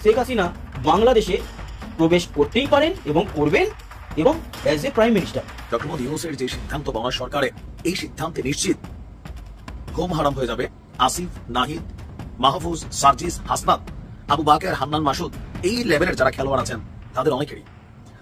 শেখ হাসিনা বাংলাদেশে প্রবেশ করতেই পারেন এবং করবেন, এবং as a prime minister. Doctor মোদী ইউনূসের যে সিদ্ধান্ত বাংলা সরকারের, এই সিদ্ধান্তে নিশ্চিত ঘুম হারাম হয়ে যাবে আসিফ, নাহিদ, মাহফুজ, সার্জিস, হাসনাত, আবু বাকের, হান্নান মাসুদ, এই লেভেলের যারা খেলোয়াড় আছেন তাদের অনেকেরই।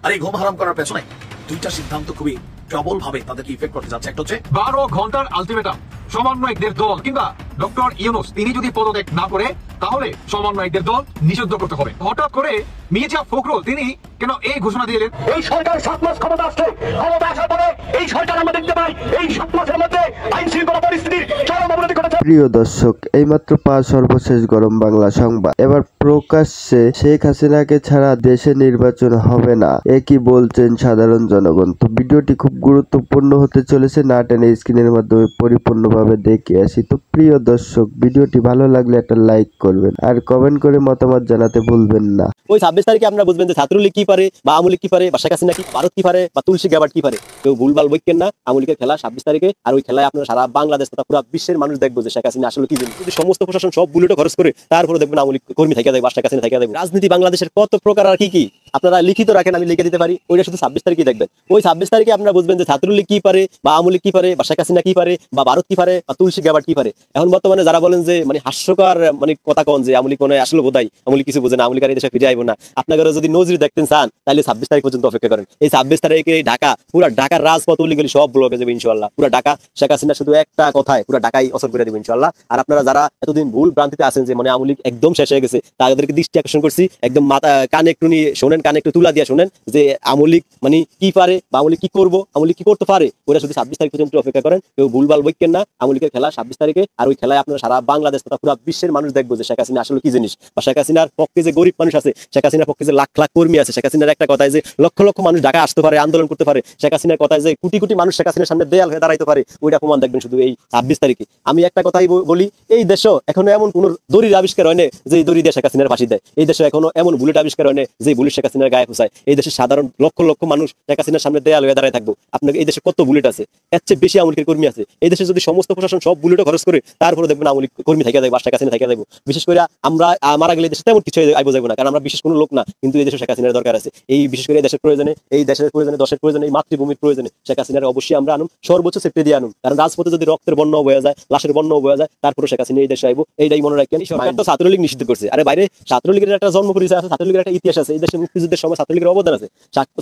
আর এই ঘুম হারাম করার পেছনে দুইটা সিদ্ধান্ত খুবই প্রবল ভাবে তাদেরকে ইফেক্ট করতে যাচ্ছে। একটা হচ্ছে 12 ঘন্টার আলটিমেটাম সমন্বয়কদের দল কিংবা ডক্টর ইউনূস তিনি যদি পদত্যাগ না করে তাহলে সমন্বয়কদের দল নিষিদ্ধ করতে হবে। হঠাৎ করে মির্জা ফখরুল তিনি কেন এই ঘোষণা দিলেন? এই সরকার 7 মাস ক্ষমতা আসছে, ক্ষমতা আসার পরে এই সরকার আমরা দেখতে পাই এই 7 মাসের মধ্যে আইন শৃঙ্খলা পরিস্থিতির চরম অবনতি ঘটেছে। প্রিয় দর্শক, এইমাত্র পাওয়া সর্বশেষ গরম বাংলা সংবাদ। এবার প্রকাশ্যে শেখ হাসিনাকে ছাড়া দেশে নির্বাচন হবে না, এ কি বলছেন সাধারণ জনগণ। তো ভিডিওটি খুব গুরুত্বপূর্ণ হতে চলেছে, না টেনে স্ক্রিনের মাধ্যমে পরিপূর্ণভাবে দেখে আসি। তো প্রিয় দর্শক, ভিডিওটি ভালো লাগলে একটা লাইক করবেন আর কমেন্ট করে মতামত জানাতে ভুলবেন না। ওই 26 তারিখে আপনারা বুঝবেন যে ছাত্রলীগ কি পারে, বা আওয়ামী লীগ কি পারে, বা শেখ হাসিনা কি, ভারত কি পারে, বা তুলসী গ্যাবার্ড কি পারে। কেউ ভুলভাল বইকেন না। আওয়ামী লীগের খেলা 26 তারিখে, আর ওই খেলায় আপনারা সারা বাংলাদেশ তথা পুরো বিশ্বের মানুষ দেখবো যে শেখ হাসিনা আসলে কি জিনিস। যদি সমস্ত প্রশাসন সব বুলেটও খরচ করে, তারপরে দেখবেন আওয়ামী লীগ কর্মী থেকে দেখবে, শেখ হাসিনা থেকে দেখবে। রাজনীতি বাংলাদেশের কত প্রকার আর কি আপনারা লিখিত রাখেন, আমি লিখে দিতে পারি। ওইটা শুধু 26 তারিখে দেখবেন। ওই 26 তারিখে আপনারা বুঝবেন যে ছাত্রলীগ কি পারে, বা আওয়ামী লীগ কি পারে, বা শেখ হাসিনা কি পারে, বা ভারত কি পারে, বা তুলসী গ্যাবার্ড কি পারে। এখন বর্তমানে যারা বলেন যে মানে হাস্যকর মানে কথা কন যে আওয়ামী লীগ মনে আসলে বোধাই আওয়ামী লীগ কিছু বোঝে না, আওয়ামী লীগ আর এই দেশে ফিরে আইব না। আপনারা যদি নজির দেখতেন চান তাহলে 26 তারিখ পর্যন্ত অপেক্ষা করেন। এই 26 তারিখে ঢাকা, পুরো ঢাকার রাজপথ উলিগলি সব ব্লক হয়ে যাবে ইনশাআল্লাহ। পুরো ঢাকা শেখ হাসিনা শুধু একটা কথায় পুরো ঢাকাই অসর করে দেবে ইনশাআল্লাহ। আর আপনারা যারা এতদিন ভুল ভ্রান্তিতে আছেন যে মানে আওয়ামী লীগ একদম শেষ হয়ে গেছে, তাদেরকে দৃষ্টি আকর্ষণ করছি। একদম মাথা কানে একটু নিয়ে শোনেন, কানে একটু তুলা দিয়ে শোনেন যে আওয়ামী লীগ মানে কি পারে, বা আওয়ামী লীগ কি করবো, আওয়ামী লীগ কি করতে পারে। ওরা শুধু 26 তারিখ পর্যন্ত অপেক্ষা করেন। কেউ ভুলভাল বইকেন না। আওয়ামী লীগের খেলা 26 তারিখে, আর ওই খেলায় আপনারা সারা বাংলাদেশ তথা পুরো বিশ্বের মানুষ দেখবো যে শেখ হাসিনা আসলে কি জিনিস। বা শেখ হাসিনার পক্ষে যে গরিব মানুষ আছে, শেখ হাসিনার পক্ষে যে লাখ লাখ কর্মী আছে, শেখ হাসিনার একটা কথায় যে লক্ষ লক্ষ মানুষ ঢাকা আসতে পারে, আন্দোলন করতে পারে, শেখ হাসিনার কথায় যে কোটি কোটি মানুষ শেখ হাসিনার সামনে দেয়াল হয়ে দাঁড়াইতে পারে, ওইটা প্রমাণ দেখবেন শুধু এই 26 তারিখে। আমি একটা কথাই বলি, এই দেশও এখনো এমন কোন দড়ির আবিষ্কার হয়নি যে দড়ি দিয়ে শেখ হাসিনার ফাঁসি দেয়। এই দেশে এখনো এমন বুলেট আবিষ্কার হয়নি যে বুলেট শেখ হাসিনার গায়ে ফুসায়। এই দেশের সাধারণ লক্ষ লক্ষ মানুষ শেখ হাসিনার সামনে দেয়াল হয়ে দাঁড়ায় থাকবো। আপনাকে এই দেশে কত বুলেট আছে, এর চেয়ে বেশি আওয়ামী লীগের কর্মী আছে। এই দেশে যদি সমস্ত প্রশাসন সব বুলেটও খরচ করে, তারপরে দেখবেন আওয়ামী লীগ কর্মী থেকে দেখবো, শেখ হাসিনা থেকে দেখবো। বিশেষ করে আমরা মারা গেলে দেশে তেমন কিছু আইবো যাবো না, কারণ আমরা বিশেষ কোনো লোক না, কিন্তু এই দেশে শেখ হাসিনার দরকার আছে। এই বিশেষ করে এই দেশের প্রয়োজনে, এই দেশের প্রয়োজনে, দশের প্রয়োজনে, এই মাতৃভূমির প্রয়োজনে শেখ হাসিনার অবশ্যই আমরা আনুন, সর্বোচ্চ সেফটি দিয়ে আনুন। কারণ রাজপথে যদি রক্তের বর্ণ বয়ে যায়, লাশের বর্ণ বয়ে যায়, তারপরে শেখ হাসিনা এই দেশে আইবো, এইটাই মনে রাখেন। সরকার তো ছাত্রলীগ নিষিদ্ধ করছে। আরে বাইরে ছাত্রলীগের একটা জন্ম পরিচয় আছে, ছাত্রলীগের একটা ইতিহাস আছে, এই দেশে মুক্তিযুদ্ধের সময় ছাত্রলীগের অবদান আছে।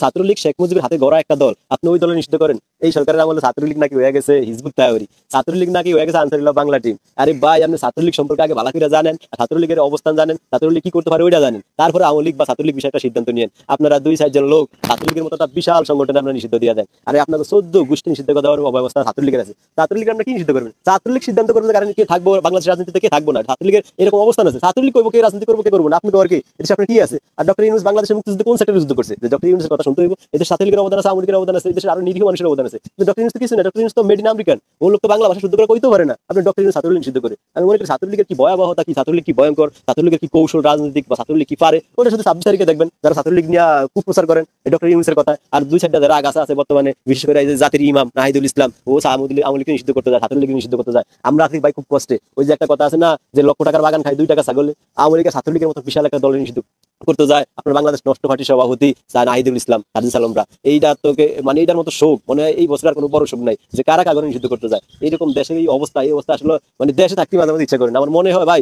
ছাত্রলীগ শেখ মুজিবের হাতে গড়া একটা দল, আপনি ওই দলে নিষিদ্ধ করেন। এই সরকারের আমলে ছাত্রলীগ নাকি হয়ে গেছে হিজবুত তাহরী, ছাত্রলীগ নাকি হয়ে গেছে আনসারুল্লাহ বাংলা টিম। আরে ভাই, আপনি ছাত্রলীগ সম্পর্কে আগে ভালো করে জানেন, ছাত্রলীগের অবস্থান জানেন, ছাত্রলীগ কি করতে পারে ওইটা জানেন, তারপরে আওয়ামী লীগ বা ছাত্রলীগ বিষয়টা সিদ্ধান্ত নিয়েন। আপনারা 2-4 জন লোক ছাত্রলীগের মতো একটা বিশাল সংগঠনে আপনারা নিষিদ্ধ দিয়ে দেন। আরে আপনাদের 14 গোষ্ঠী নিষিদ্ধ করা দেওয়ার অবস্থা ছাত্রলীগের আছে। ছাত্রলীগ আমরা কি নিষিদ্ধ করবেন? ছাত্রলীগ সিদ্ধান্ত করবে কারণ কে থাকবো বাংলাদেশ রাজনীতিতে, কে থাকবো না। ছাত্রলীগের এরকম অবস্থান আছে। ছাত্রলীগ করবো, কে রাজনীতি করবো, কে করবো না, আপনি তো আর কি এদেশে আপনার কি আছে? আর ডক্টর ইউনূস বাংলাদেশের মুক্তিযুদ্ধে কোন সেক্টরে যুদ্ধ করছে? যে ডক্টর ইউনূসের কথা শুনতে হইব। এদের ছাত্রলীগের অবদান আছে, আওয়ামী লীগের অবদান আছে, এদেশের আরো নিরীহ মানুষের অবদান আছে। কিন্তু ডক্টর ইউনূস তো কিছু না। ডক্টর ইউনূস তো মেড ইন আমেরিকান, ও লোক তো বাংলা ভাষা শুদ্ধ করে কইতে পারে না। আপনি ডক্টর ইউনূস ছাত্রলীগ নিষিদ্ধ করে, আমি মনে করি ছাত্রলীগের কি ভয়াবহতা, কি ছাত্রলীগ কি ভয়ঙ্কর, ছাত্রলীগের কি কৌশল রাজনৈতিক, বা ছাত্রলীগ কি পারে, ওটা শুধু 26 তারিখে দেখবেন। যারা ছাত্রলীগ নিয়ে কুপ্রচার করেন ডক্টর ইউনূসের কথা, আর 2-4টা যারা আগাছা আছে বর্তমানে, বিশেষ করে এই যে জাতির ইমাম নাহিদুল ইসলাম, ও আওয়ামী লীগকে নিষিদ্ধ করতে যায়, ছাত্রলীগ নিষিদ্ধ করতে যায়। আমরা আছি ভাই খুব কষ্টে। ওই যে একটা কথা আছে না যে লক্ষ টাকার বাগান খায় 2 টাকা ছাগলে, আওয়ামী লীগের ছাত্রলীগের মতো বিশাল একটা দলের নিষিদ্ধ করতে যায় আপনার বাংলাদেশ নষ্ট পার্টির সভাপতি নাহিদুল ইসলাম, সার্জিস আলমরা। এইটা তোকে মানে এইটার মতো শোক মানে এই বছর আর কোনো বড় শোক নাই যে কারা কাগজ নিষিদ্ধ করতে যায়। এইরকম দেশের এই অবস্থা আসলে মানে দেশে থাকতে মাঝে মাঝে ইচ্ছা করে না। আমার মনে হয় ভাই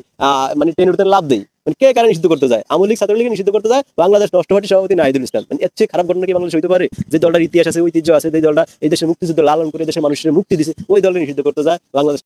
মানে টেনে লাভ দেই, মানে কে কারণে নিষিদ্ধ করতে যায়? আওয়ামী লীগ ছাত্রলীগ নিষিদ্ধ করতে যায় বাংলাদেশ নষ্ট পার্টির সভাপতি নাহিদুল ইসলাম। মানে এর চেয়ে খারাপ ঘটনা কি বাংলাদেশ হইতে পারে? যে দলটার ইতিহাস আছে, ঐতিহ্য আছে, যে দলটা এই দেশের মুক্তিযুদ্ধ লালন করে দেশের মানুষের মুক্তি দিছে, ওই দলটা নিষিদ্ধ করতে যায় বাংলাদেশ